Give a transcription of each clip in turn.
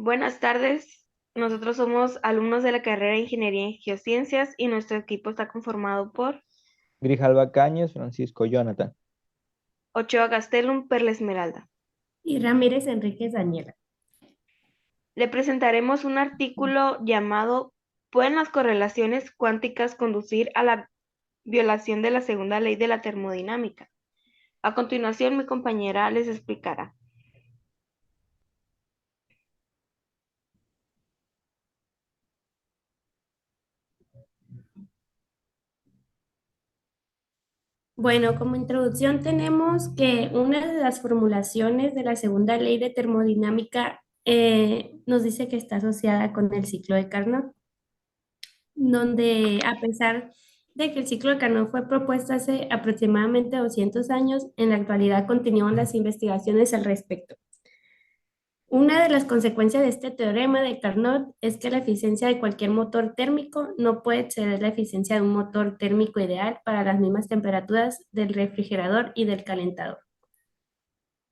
Buenas tardes. Nosotros somos alumnos de la carrera de Ingeniería en Geociencias y nuestro equipo está conformado por Grijalva Cañas, Francisco Jonathan. Ochoa Gastelum Perla Esmeralda. Y Ramírez Enríquez Daniela. Le presentaremos un artículo llamado ¿Pueden las correlaciones cuánticas conducir a la violación de la segunda ley de la termodinámica? A continuación, mi compañera les explicará. Bueno, como introducción tenemos que una de las formulaciones de la segunda ley de termodinámica nos dice que está asociada con el ciclo de Carnot, donde a pesar de que el ciclo de Carnot fue propuesto hace aproximadamente 200 años, en la actualidad continúan las investigaciones al respecto. Una de las consecuencias de este teorema de Carnot es que la eficiencia de cualquier motor térmico no puede exceder la eficiencia de un motor térmico ideal para las mismas temperaturas del refrigerador y del calentador.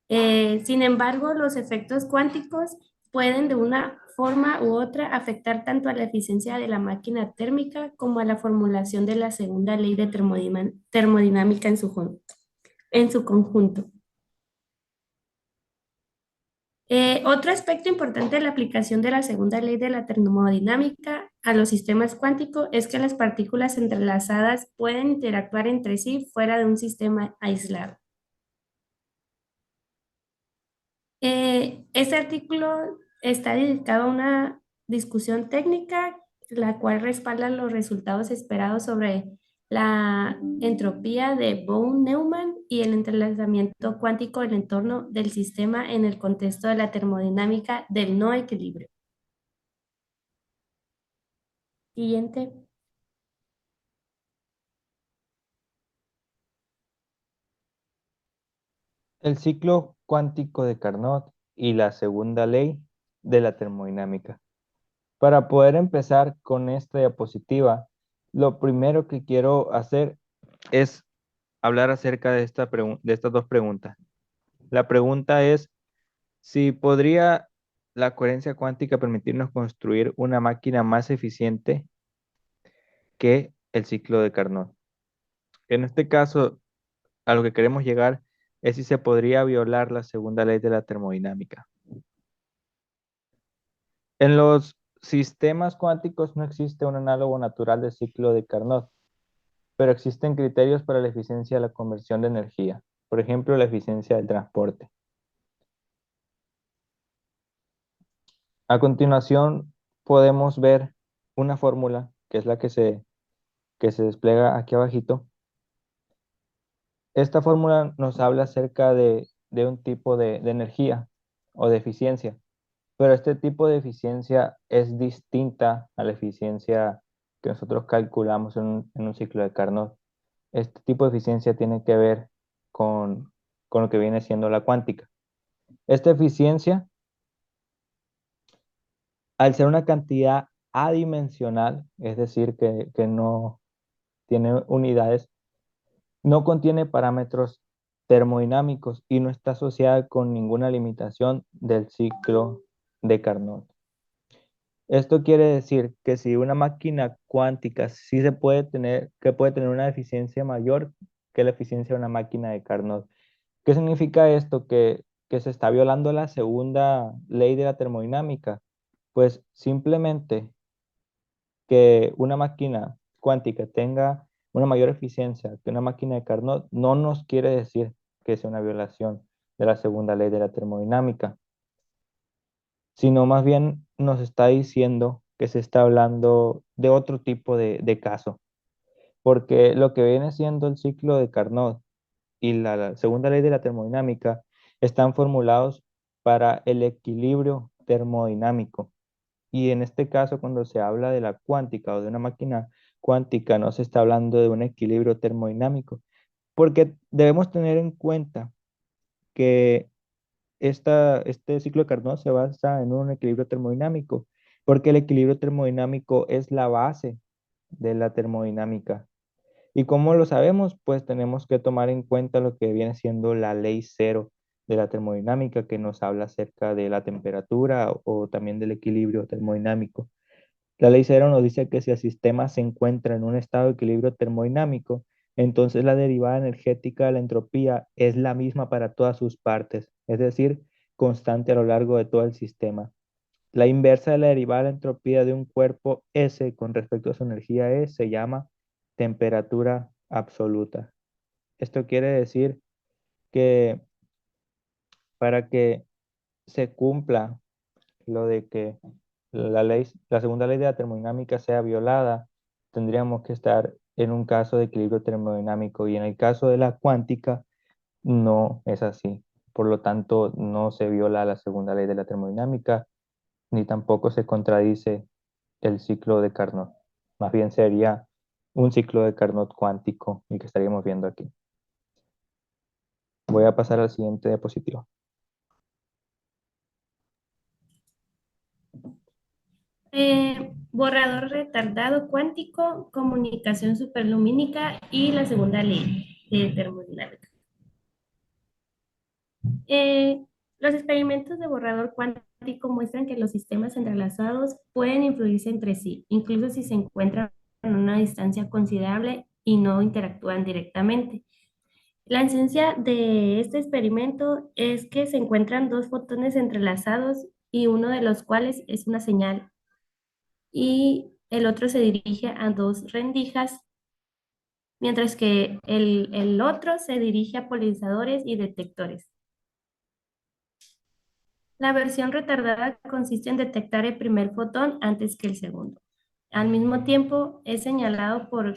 Sin embargo, los efectos cuánticos pueden de una forma u otra afectar tanto a la eficiencia de la máquina térmica como a la formulación de la segunda ley de termodinámica en su conjunto. Otro aspecto importante de la aplicación de la segunda ley de la termodinámica a los sistemas cuánticos es que las partículas entrelazadas pueden interactuar entre sí fuera de un sistema aislado. Este artículo está dedicado a una discusión técnica, la cual respalda los resultados esperados sobre la entropía de Bohm-Neumann y el entrelazamiento cuántico del entorno del sistema en el contexto de la termodinámica del no equilibrio. Siguiente. El ciclo cuántico de Carnot y la segunda ley de la termodinámica. Para poder empezar con esta diapositiva, lo primero que quiero hacer es hablar acerca de de estas dos preguntas. La pregunta es si podría la coherencia cuántica permitirnos construir una máquina más eficiente que el ciclo de Carnot. En este caso, a lo que queremos llegar es si se podría violar la segunda ley de la termodinámica. En los sistemas cuánticos no existe un análogo natural del ciclo de Carnot, pero existen criterios para la eficiencia de la conversión de energía, por ejemplo, la eficiencia del transporte. A continuación, podemos ver una fórmula, que es la que se despliega aquí abajito. Esta fórmula nos habla acerca de un tipo de energía o de eficiencia. Pero este tipo de eficiencia es distinta a la eficiencia que nosotros calculamos en un ciclo de Carnot. Este tipo de eficiencia tiene que ver con lo que viene siendo la cuántica. Esta eficiencia, al ser una cantidad adimensional, es decir, que no tiene unidades, no contiene parámetros termodinámicos y no está asociada con ninguna limitación del ciclo de Carnot. Esto quiere decir que si una máquina cuántica sí se puede tener, que puede tener una eficiencia mayor que la eficiencia de una máquina de Carnot. ¿Qué significa esto? Que se está violando la segunda ley de la termodinámica. Pues simplemente que una máquina cuántica tenga una mayor eficiencia que una máquina de Carnot no nos quiere decir que sea una violación de la segunda ley de la termodinámica, sino más bien nos está diciendo que se está hablando de otro tipo de caso, porque lo que viene siendo el ciclo de Carnot y la segunda ley de la termodinámica están formulados para el equilibrio termodinámico. Y en este caso, cuando se habla de la cuántica o de una máquina cuántica, no se está hablando de un equilibrio termodinámico, porque debemos tener en cuenta que este ciclo de Carnot se basa en un equilibrio termodinámico, porque el equilibrio termodinámico es la base de la termodinámica. ¿Y cómo lo sabemos? Pues tenemos que tomar en cuenta lo que viene siendo la ley cero de la termodinámica que nos habla acerca de la temperatura o también del equilibrio termodinámico. La ley cero nos dice que si el sistema se encuentra en un estado de equilibrio termodinámico, entonces la derivada energética de la entropía es la misma para todas sus partes, es decir, constante a lo largo de todo el sistema. La inversa de la derivada de la entropía de un cuerpo S con respecto a su energía E se llama temperatura absoluta. Esto quiere decir que para que se cumpla lo de que la segunda ley de la termodinámica sea violada, tendríamos que estar en un caso de equilibrio termodinámico y en el caso de la cuántica no es así. Por lo tanto, no se viola la segunda ley de la termodinámica ni tampoco se contradice el ciclo de Carnot. Más bien sería un ciclo de Carnot cuántico el que estaríamos viendo aquí. Voy a pasar al siguiente diapositivo. Borrador retardado cuántico, comunicación superlumínica y la segunda ley de termodinámica. Eh, los experimentos de borrador cuántico muestran que los sistemas entrelazados pueden influirse entre sí, incluso si se encuentran a una distancia considerable y no interactúan directamente. La esencia de este experimento es que se encuentran dos fotones entrelazados y uno de los cuales es una señal y el otro se dirige a dos rendijas, mientras que el otro se dirige a polinizadores y detectores. La versión retardada consiste en detectar el primer fotón antes que el segundo. Al mismo tiempo, es señalado por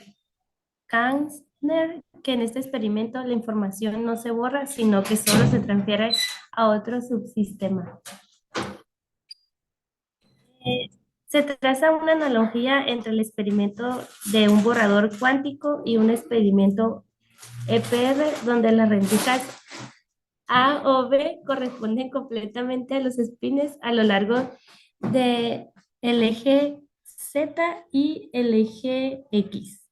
Kastner que en este experimento la información no se borra, sino que solo se transfiere a otro subsistema. Se traza una analogía entre el experimento de un borrador cuántico y un experimento EPR, donde las rendijas A o B corresponden completamente a los espines a lo largo del eje Z y el eje X.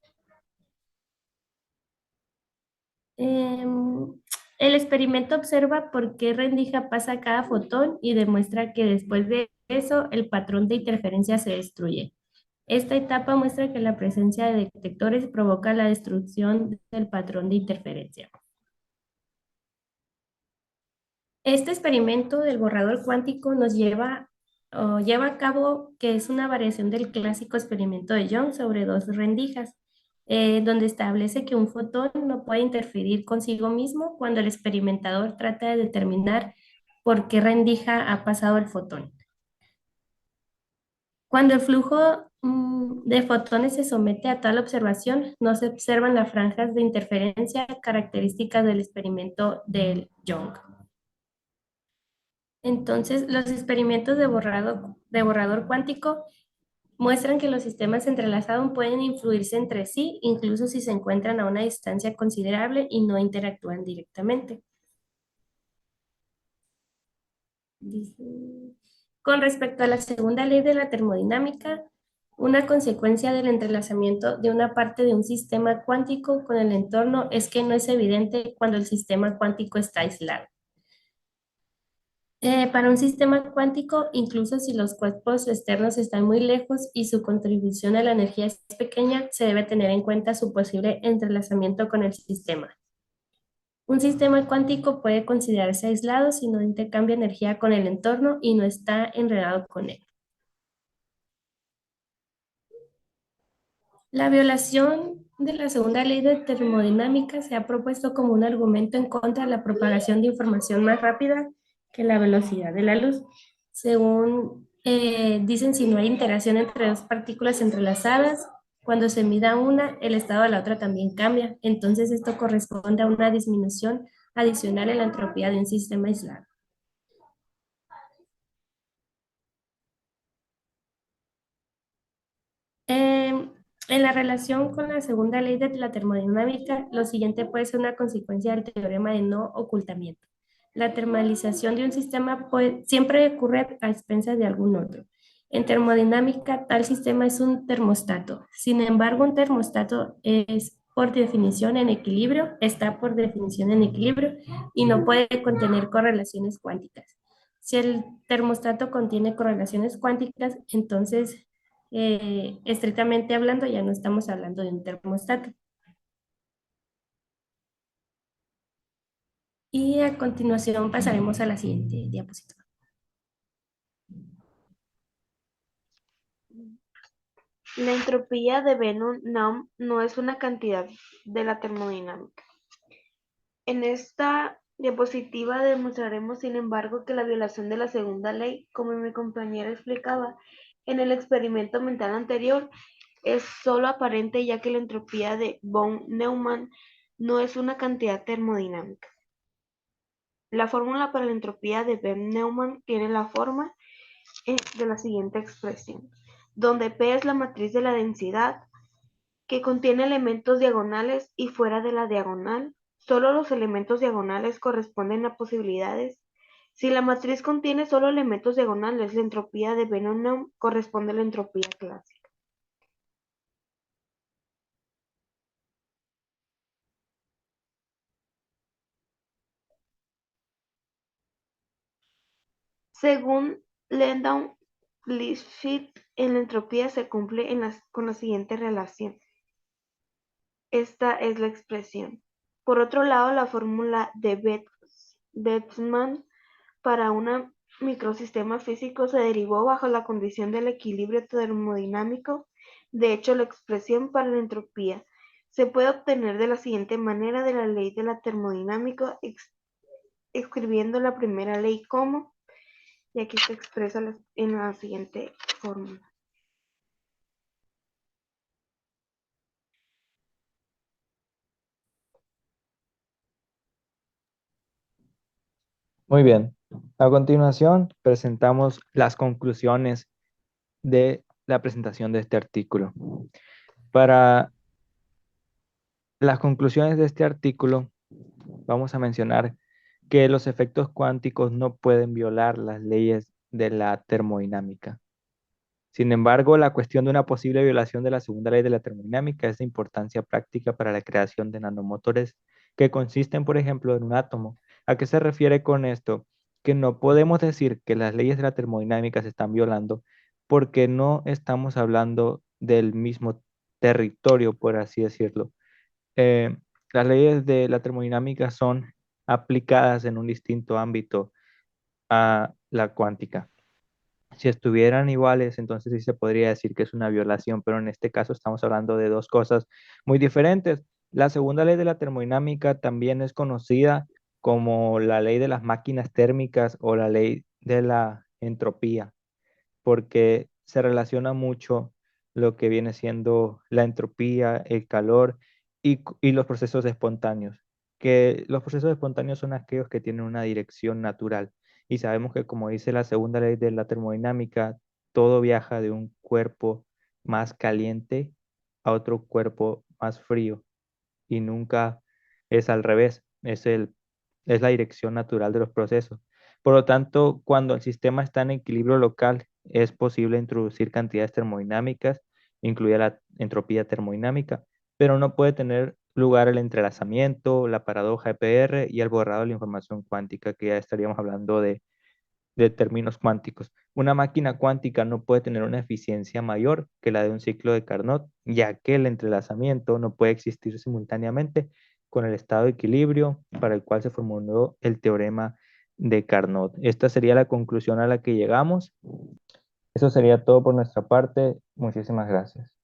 El experimento observa por qué rendija pasa cada fotón y demuestra que después de eso el patrón de interferencia se destruye. Esta etapa muestra que la presencia de detectores provoca la destrucción del patrón de interferencia. Este experimento del borrador cuántico nos lleva a cabo que es una variación del clásico experimento de Young sobre dos rendijas, donde establece que un fotón no puede interferir consigo mismo cuando el experimentador trata de determinar por qué rendija ha pasado el fotón. Cuando el flujo de fotones se somete a tal observación, no se observan las franjas de interferencia características del experimento del Young. Entonces, los experimentos de borrador cuántico muestran que los sistemas entrelazados pueden influirse entre sí, incluso si se encuentran a una distancia considerable y no interactúan directamente. Con respecto a la segunda ley de la termodinámica, una consecuencia del entrelazamiento de una parte de un sistema cuántico con el entorno es que no es evidente cuando el sistema cuántico está aislado. Para un sistema cuántico, incluso si los cuerpos externos están muy lejos y su contribución a la energía es pequeña, se debe tener en cuenta su posible entrelazamiento con el sistema. Un sistema cuántico puede considerarse aislado si no intercambia energía con el entorno y no está enredado con él. La violación de la segunda ley de termodinámica se ha propuesto como un argumento en contra de la propagación de información más rápida que la velocidad de la luz. Según dicen, si no hay interacción entre dos partículas entrelazadas, cuando se mida una, el estado de la otra también cambia. Entonces esto corresponde a una disminución adicional en la entropía de un sistema aislado. En la relación con la segunda ley de la termodinámica, lo siguiente puede ser una consecuencia del teorema de no ocultamiento. La termalización de un sistema siempre ocurre a expensas de algún otro. En termodinámica, tal sistema es un termostato. Sin embargo, un termostato es por definición en equilibrio, está por definición en equilibrio y no puede contener correlaciones cuánticas. Si el termostato contiene correlaciones cuánticas, entonces, estrictamente hablando, ya no estamos hablando de un termostato. Y a continuación pasaremos a la siguiente diapositiva. La entropía de Benno-Naum no es una cantidad de la termodinámica. En esta diapositiva demostraremos, sin embargo, que la violación de la segunda ley, como mi compañera explicaba en el experimento mental anterior, es solo aparente, ya que la entropía de von Neumann no es una cantidad termodinámica. La fórmula para la entropía de von Neumann tiene la forma de la siguiente expresión, donde P es la matriz de la densidad, que contiene elementos diagonales, y fuera de la diagonal, solo los elementos diagonales corresponden a posibilidades. Si la matriz contiene solo elementos diagonales, la entropía de Benno-Naum corresponde a la entropía clásica. Según Landau-Lifshitz, en la entropía se cumple con la siguiente relación. Esta es la expresión. Por otro lado, la fórmula de Boltzmann para un microsistema físico se derivó bajo la condición del equilibrio termodinámico. De hecho, la expresión para la entropía se puede obtener de la siguiente manera de la ley de la termodinámica, escribiendo la primera ley como, y aquí se expresa en la siguiente fórmula. Muy bien. A continuación, presentamos las conclusiones de la presentación de este artículo. Para las conclusiones de este artículo, vamos a mencionar que los efectos cuánticos no pueden violar las leyes de la termodinámica. Sin embargo, la cuestión de una posible violación de la segunda ley de la termodinámica es de importancia práctica para la creación de nanomotores que consisten, por ejemplo, en un átomo. ¿A qué se refiere con esto? Que no podemos decir que las leyes de la termodinámica se están violando porque no estamos hablando del mismo territorio, por así decirlo. Eh, las leyes de la termodinámica son aplicadas en un distinto ámbito a la cuántica. Si estuvieran iguales, entonces sí se podría decir que es una violación, pero en este caso estamos hablando de dos cosas muy diferentes. La segunda ley de la termodinámica también es conocida como la ley de las máquinas térmicas o la ley de la entropía, porque se relaciona mucho lo que viene siendo la entropía, el calor y los procesos espontáneos, que los procesos espontáneos son aquellos que tienen una dirección natural. Y sabemos que, como dice la segunda ley de la termodinámica, todo viaja de un cuerpo más caliente a otro cuerpo más frío y nunca es al revés, es la dirección natural de los procesos. Por lo tanto, cuando el sistema está en equilibrio local, es posible introducir cantidades termodinámicas, incluida la entropía termodinámica, pero no puede tener lugar el entrelazamiento, la paradoja EPR y el borrado de la información cuántica, que ya estaríamos hablando de términos cuánticos. Una máquina cuántica no puede tener una eficiencia mayor que la de un ciclo de Carnot, ya que el entrelazamiento no puede existir simultáneamente con el estado de equilibrio para el cual se formuló el teorema de Carnot. Esta sería la conclusión a la que llegamos. Eso sería todo por nuestra parte. Muchísimas gracias.